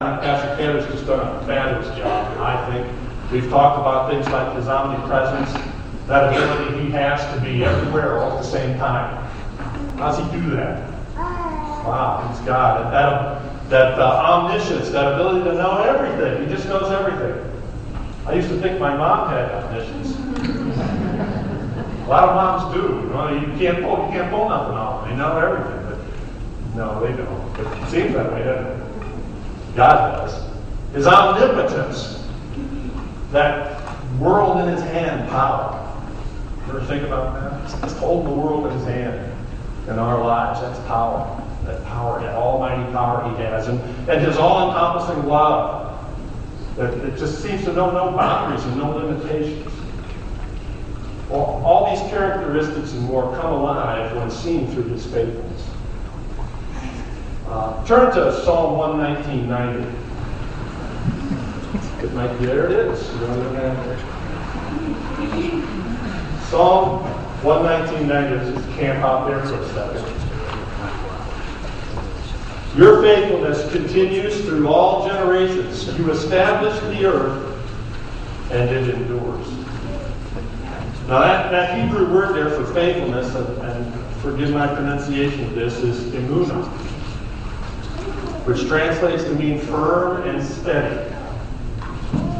Pastor Taylor's just done a fabulous job, I think. We've talked about things like his omnipresence, that ability he has to be everywhere all at the same time. How does he do that? Wow, he's God. That omniscience, that ability to know everything. He just knows everything. I used to think my mom had omniscience. A lot of moms do. You know, you can't pull nothing off. They know everything, but no, they don't. But it seems that way, doesn't it? God does. His omnipotence, that world in his hand power. Ever think about that? Just holding the world in his hand in our lives. That's power. That power, that almighty power he has. And his all-encompassing love. That it just seems to know no boundaries and no limitations. Well, all these characteristics and more come alive when seen through his faithfulness. Turn to Psalm 119:90. It might be, there it is. Psalm 119:90. Just camp out there for a second. Your faithfulness continues through all generations. You established the earth, and it endures. Now that Hebrew word there for faithfulness, and forgive my pronunciation of this, is emunah, which translates to mean firm and steady.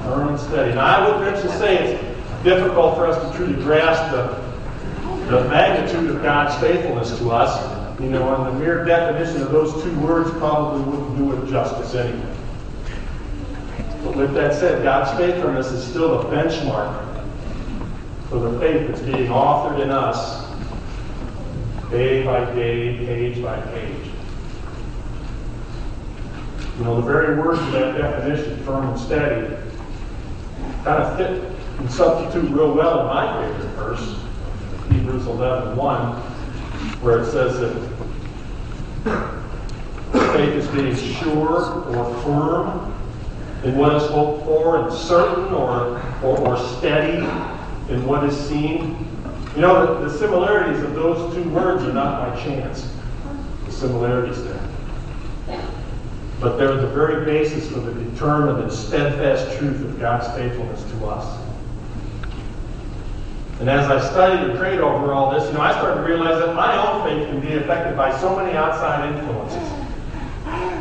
Firm and steady. Now, I would venture to say it's difficult for us to truly grasp the magnitude of God's faithfulness to us. You know, and the mere definition of those two words probably wouldn't do it justice anyway. But with that said, God's faithfulness is still the benchmark for the faith that's being authored in us day by day, page by page. You know, the very words of that definition, firm and steady, kind of fit and substitute real well in my favorite verse, Hebrews 11:1, where it says that faith is being sure or firm in what is hoped for, and certain or steady in what is seen. You know, the similarities of those two words are not by chance. The similarities there. But they're the very basis for the determined and steadfast truth of God's faithfulness to us. And as I studied and prayed over all this, I started to realize that my own faith can be affected by so many outside influences.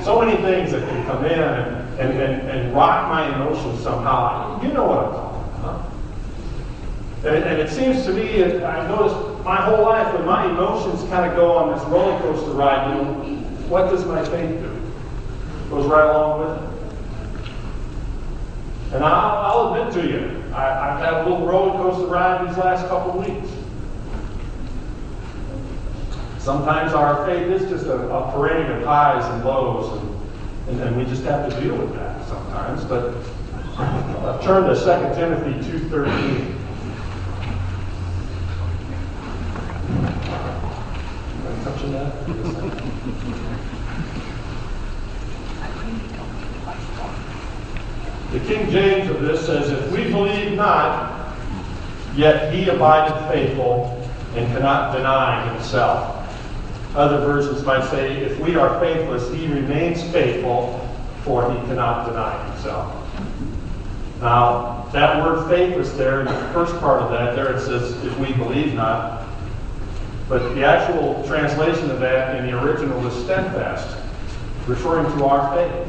So many things that can come in and rock my emotions somehow. You know what I'm talking about. And it seems to me, I've noticed my whole life, when my emotions kind of go on this roller coaster ride, what does my faith do? Goes right along with it. And I'll admit to you, I've had a little roller coaster ride these last couple of weeks. Sometimes our faith is just a parade of highs and lows, and we just have to deal with that sometimes. But turn to 2 Timothy 2:13. Am I touching that? The King James of this says, if we believe not, yet he abideth faithful and cannot deny himself. Other versions might say, if we are faithless, he remains faithful, for he cannot deny himself. Now, that word faithless there, in the first part of that, there it says, if we believe not. But the actual translation of that in the original was steadfast, referring to our faith.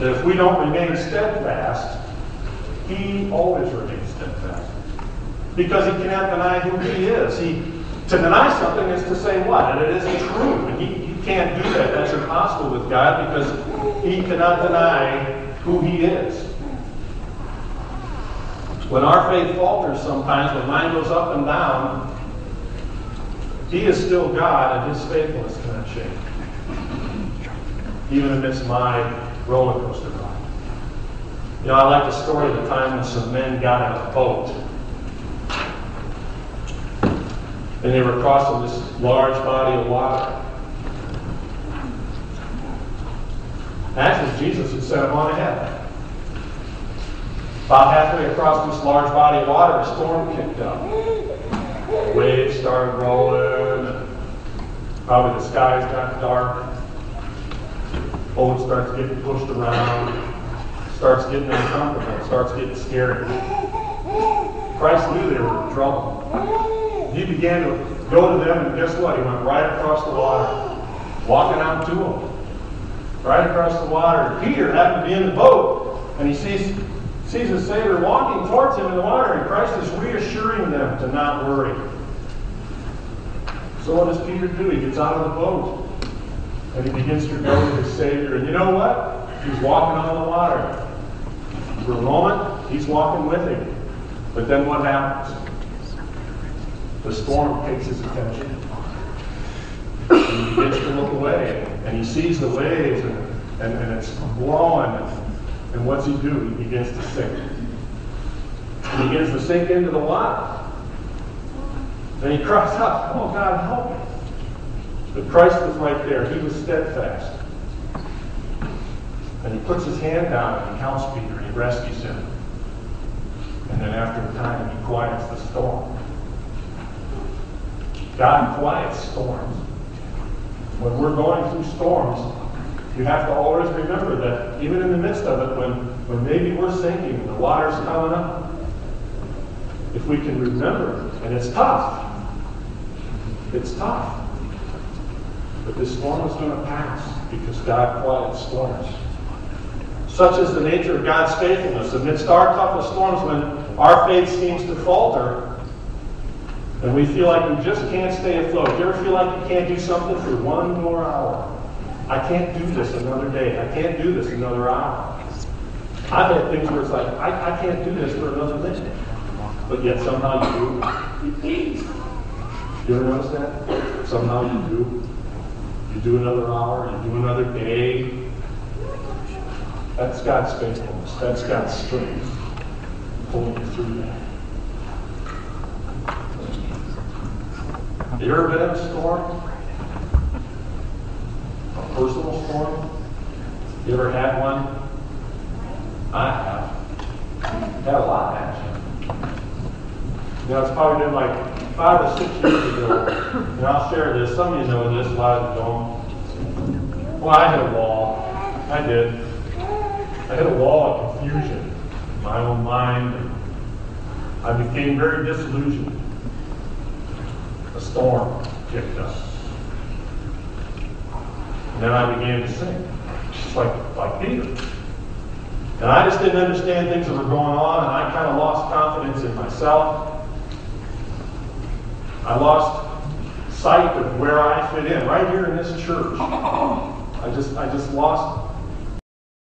If we don't remain steadfast, he always remains steadfast. Because he cannot deny who he is. To deny something is to say what? And it isn't true. And he can't do that. That's impossible with God, because he cannot deny who he is. When our faith falters sometimes, when mine goes up and down, he is still God, and his faithfulness cannot change. Even amidst my roller coaster ride. I like the story of the time when some men got in a boat. And they were crossing this large body of water. Actually, Jesus had sent them on ahead. About halfway across this large body of water, a storm kicked up. The waves started rolling, and probably the skies got dark. boat starts getting pushed around, starts getting uncomfortable, starts getting scary. Christ knew they were in trouble. He began to go to them, and guess what? He went right across the water, walking out to them. Right across the water. Peter happened to be in the boat, and he sees the Savior walking towards him in the water, and Christ is reassuring them to not worry. So what does Peter do? He gets out of the boat, and he begins to go to his Savior. And you know what? He's walking on the water. For a moment, he's walking with him. But then what happens? The storm takes his attention. And he begins to look away, and he sees the waves, and it's blowing. And what's he do? He begins to sink. He begins to sink into the water. And he cries out, "Oh, God, help me." But Christ was right there. He was steadfast. And he puts his hand down, and he helps Peter, and he rescues him. And then after a time, he quiets the storm. God quiets storms. When we're going through storms, you have to always remember that even in the midst of it, when maybe we're sinking, the water's coming up, if we can remember, and it's tough. It's tough. But this storm is going to pass because God quiets storms. Such is the nature of God's faithfulness. Amidst our toughest storms, when our faith seems to falter, and we feel like we just can't stay afloat. Do you ever feel like you can't do something for one more hour? I can't do this another day. I can't do this another hour. I've had things where it's like, I can't do this for another minute. But yet somehow you do. You ever notice that? Somehow you do. You do another hour, you do another day. That's God's faithfulness. That's God's strength pulling you through that. You ever been in a storm? A personal storm? You ever had one? I have. Had a lot, actually. You know, it's probably been like 5 or 6 years ago, and I'll share this. Some of you know this, a lot of you don't. Well, I hit a wall. I did. I hit a wall of confusion in my own mind. I became very disillusioned. A storm kicked up. And then I began to sink, just like Peter. And I just didn't understand things that were going on, and I kind of lost confidence in myself. I lost sight of where I fit in, right here in this church. I just lost